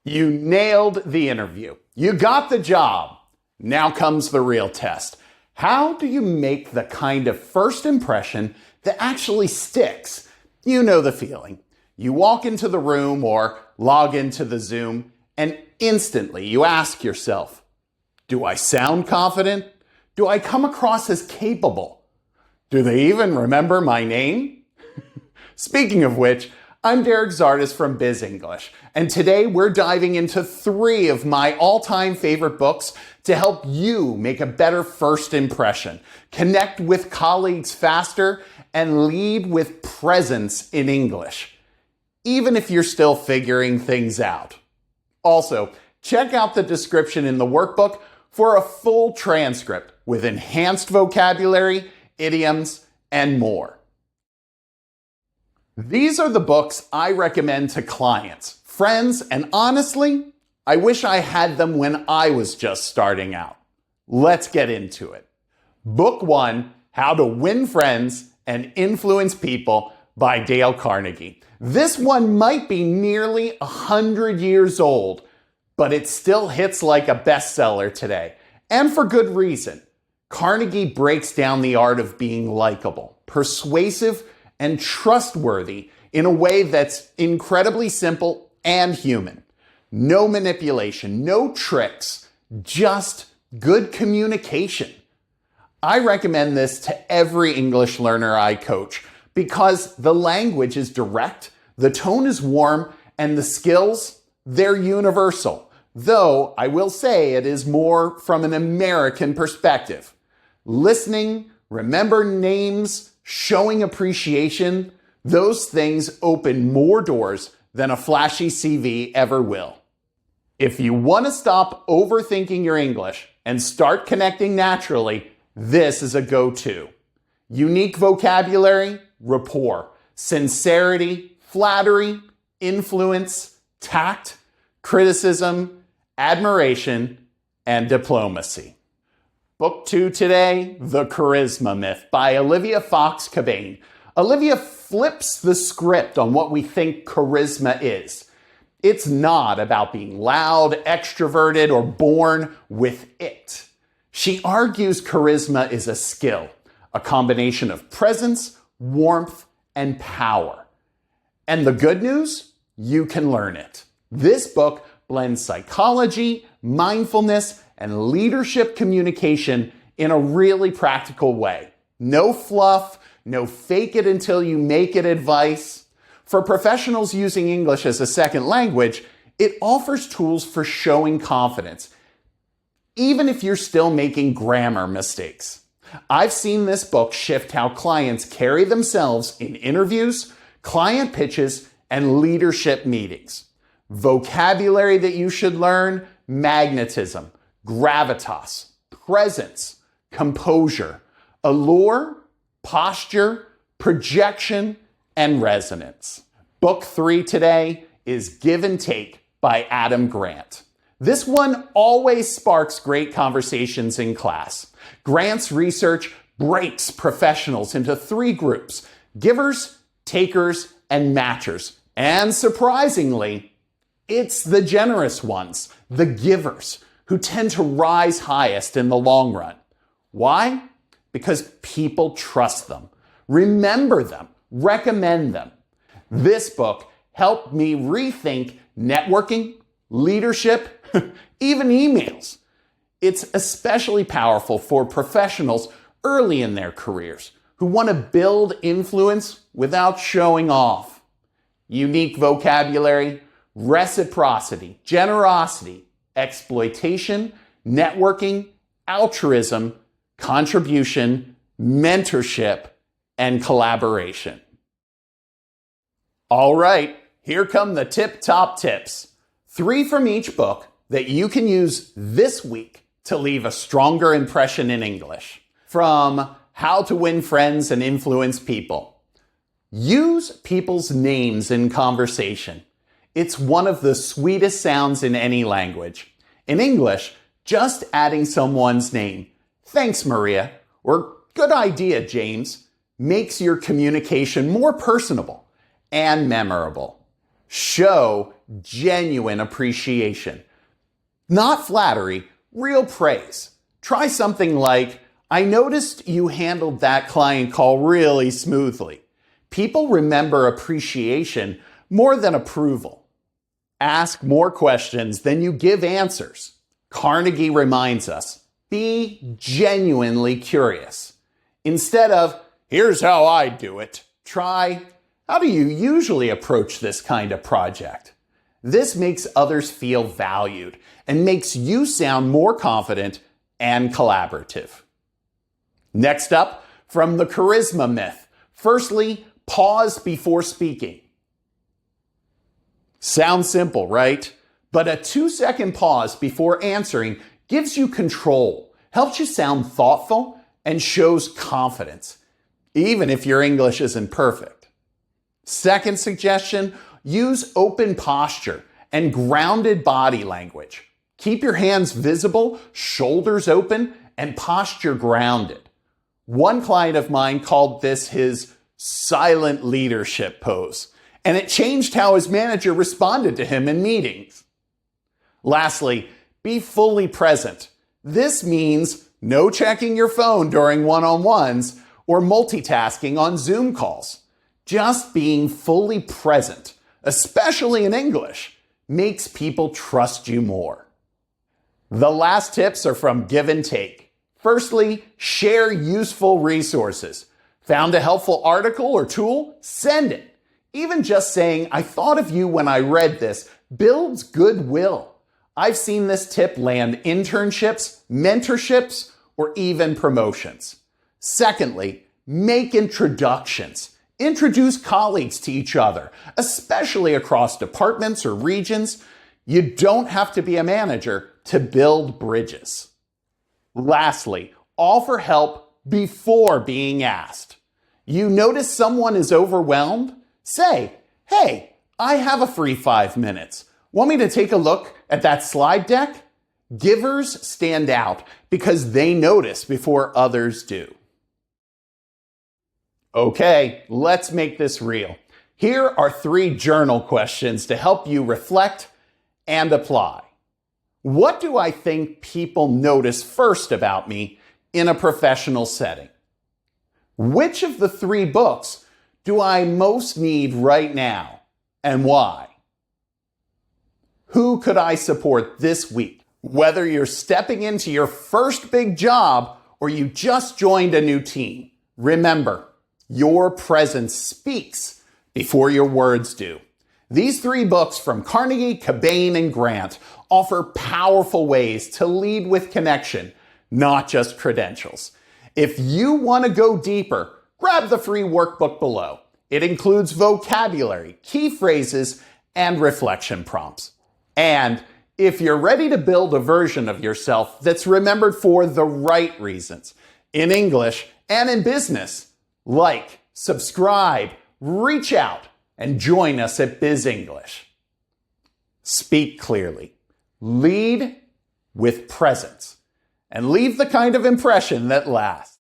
You nailed the interview. You got the job. Now comes the real test. How do you make the kind of first impression that actually sticks? You know the feeling. You walk into the room or log into the Zoom, and instantly you ask yourself, do I sound confident? Do I come across as capable? Do they even remember my name? Speaking of which, I'm Derek Zardus from Bizz English, and today we're diving into 3 of my all-time favorite books to help you make a better first impression, connect with colleagues faster, and lead with presence in English, even if you're still figuring things out. Also, check out the description in the workbook for a full transcript with enhanced vocabulary, idioms, and more. These are the books I recommend to clients, friends, and honestly, I wish I had them when I was just starting out. Let's get into it. Book 1, How to Win Friends and Influence People by Dale Carnegie. This one might be nearly 100 years old, but it still hits like a bestseller today, and for good reason. Carnegie breaks down the art of being likable, persuasive, and trustworthy in a way that's incredibly simple and human. No manipulation, no tricks, just good communication. I recommend this to every English learner I coach because the language is direct, the tone is warm, and the skills, they're universal. Though I will say it is more from an American perspective. Listening, remember names, showing appreciation, those things open more doors than a flashy CV ever will. If you want to stop overthinking your English and start connecting naturally, this is a go-to. Unique vocabulary, rapport, sincerity, flattery, influence, tact, criticism, admiration, and diplomacy. Book 2 today, The Charisma Myth by Olivia Cabane. Olivia flips the script on what we think charisma is. It's not about being loud, extroverted, or born with it. She argues charisma is a skill, a combination of presence, warmth, and power. And the good news? You can learn it. This book blends psychology, mindfulness, and leadership communication in a really practical way. No fluff, no fake it until you make it advice. For professionals using English as a second language, it offers tools for showing confidence, even if you're still making grammar mistakes. I've seen this book shift how clients carry themselves in interviews, client pitches, and leadership meetings. Vocabulary that you should learn: magnetism, gravitas, presence, composure, allure, posture, projection, and resonance. Book 3 today is Give and Take by Adam Grant. This one always sparks great conversations in class. Grant's research breaks professionals into 3 groups: givers, takers, and matchers. And surprisingly, it's the generous ones, the givers, who tend to rise highest in the long run. Why? Because people trust them, remember them, recommend them. This book helped me rethink networking, leadership, even emails. It's especially powerful for professionals early in their careers who want to build influence without showing off. Unique vocabulary, reciprocity, generosity, exploitation, networking, altruism, contribution, mentorship, and collaboration. All right, here come the tip-top tips. 3 from each book that you can use this week to leave a stronger impression in English. From How to Win Friends and Influence People. Use people's names in conversation. It's one of the sweetest sounds in any language. In English, just adding someone's name, "Thanks, Maria," or "Good idea, James," makes your communication more personable and memorable. Show genuine appreciation. Not flattery, real praise. Try something like, I noticed you handled that client call really smoothly. People remember appreciation more than approval. Ask more questions than you give answers. Carnegie reminds us, be genuinely curious. Instead of, here's how I do it, try, how do you usually approach this kind of project? This makes others feel valued and makes you sound more confident and collaborative. Next up, from the charisma myth. Firstly, pause before speaking. Sounds simple, right? But a 2-second pause before answering gives you control, helps you sound thoughtful, and shows confidence, even if your English isn't perfect. Second suggestion, use open posture and grounded body language. Keep your hands visible, shoulders open, and posture grounded. One client of mine called this his silent leadership pose, and it changed how his manager responded to him in meetings. Lastly, be fully present. This means no checking your phone during one-on-ones or multitasking on Zoom calls. Just being fully present, especially in English, makes people trust you more. The last tips are from Give and Take. Firstly, share useful resources. Found a helpful article or tool? Send it. Even just saying, I thought of you when I read this, builds goodwill. I've seen this tip land internships, mentorships, or even promotions. Secondly, make introductions. Introduce colleagues to each other, especially across departments or regions. You don't have to be a manager to build bridges. Lastly, offer help before being asked. You notice someone is overwhelmed? Say, hey, I have a free 5 minutes. Want me to take a look at that slide deck? Givers stand out because they notice before others do. Okay, let's make this real. Here are 3 journal questions to help you reflect and apply. What do I think people notice first about me in a professional setting? Which of the 3 books do I most need right now, and why? Who could I support this week? Whether you're stepping into your first big job or you just joined a new team, remember, your presence speaks before your words do. These 3 books from Carnegie, Cabane, and Grant offer powerful ways to lead with connection, not just credentials. If you want to go deeper, grab the free workbook below. It includes vocabulary, key phrases, and reflection prompts. And if you're ready to build a version of yourself that's remembered for the right reasons, in English and in business, like, subscribe, reach out, and join us at Bizz English. Speak clearly, lead with presence, and leave the kind of impression that lasts.